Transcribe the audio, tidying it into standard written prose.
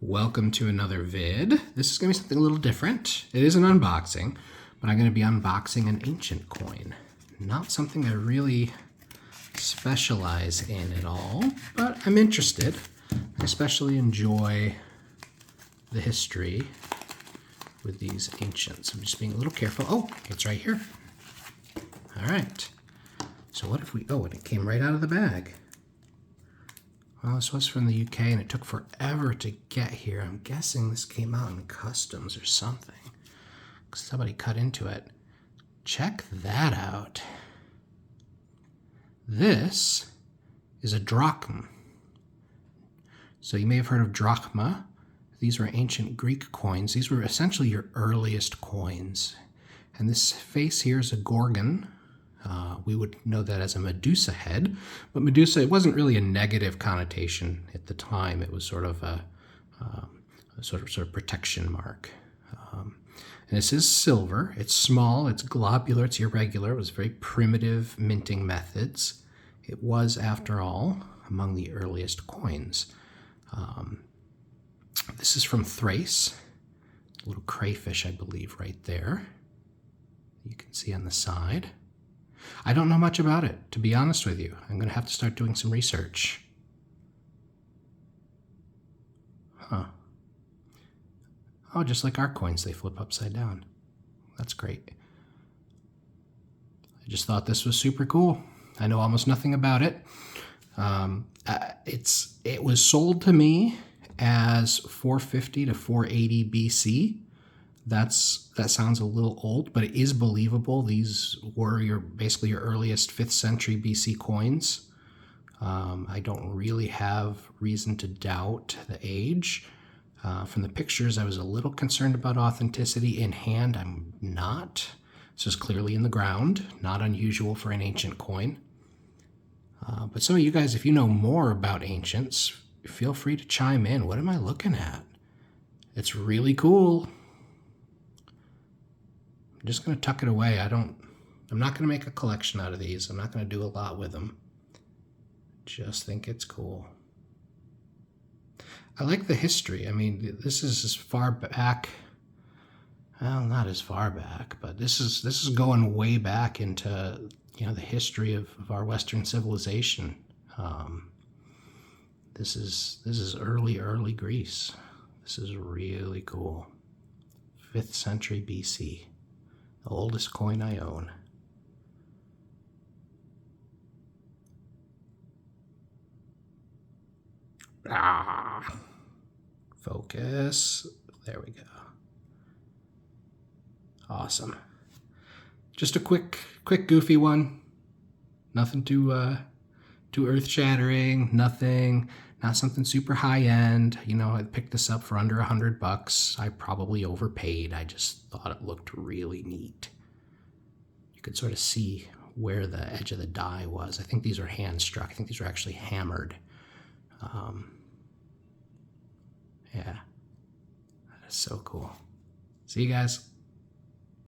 Welcome to another vid. This is going to be something a little different. It is an unboxing, but I'm going to be unboxing an ancient coin. Not something I really specialize in at all, but I'm interested. I especially enjoy the history with these ancients. I'm just being a little careful. Oh, it's right here. All right. So what if we, oh, and it came right out of the bag. Well, this was from the UK and it took forever to get here. I'm guessing this came out in customs or something. Somebody cut into it. Check that out. This is a drachm. So you may have heard of drachma. These were ancient Greek coins. These were essentially your earliest coins. And this face here is a gorgon. We would know that as a Medusa head, but Medusa, it wasn't really a negative connotation at the time. It was sort of a sort of protection mark. And this is silver. It's small, it's globular, it's irregular. It was very primitive minting methods. It was, after all, among the earliest coins. This is from Thrace. A little crayfish, I believe, right there. You can see on the side. I don't know much about it, to be honest with you. I'm going to have to start doing some research. Huh. Oh, just like our coins, they flip upside down. That's great. I just thought this was super cool. I know almost nothing about it. It was sold to me as 450 to 480 BC. That sounds a little old, but it is believable. These were basically your earliest 5th century BC coins. I don't really have reason to doubt the age. From the pictures, I was a little concerned about authenticity. In hand, I'm not. This is clearly in the ground, not unusual for an ancient coin. But some of you guys, if you know more about ancients, feel free to chime in. What am I looking at? It's really cool. I'm just going to tuck it away. I'm not going to make a collection out of these. I'm not going to do a lot with them. Just think it's cool. I like the history. I mean, this is as far back, well, not as far back, but this is going way back into, the history of our Western civilization. This is early Greece. This is really cool. 5th century BC. The oldest coin I own. Focus. There we go. Awesome. Just a quick goofy one. Nothing too earth-shattering. Nothing. Not something super high-end. I picked this up for under $100. I probably overpaid. I just thought it looked really neat. You could sort of see where the edge of the die was. I think these are hand-struck. I think these are actually hammered. Yeah. That is so cool. See you guys.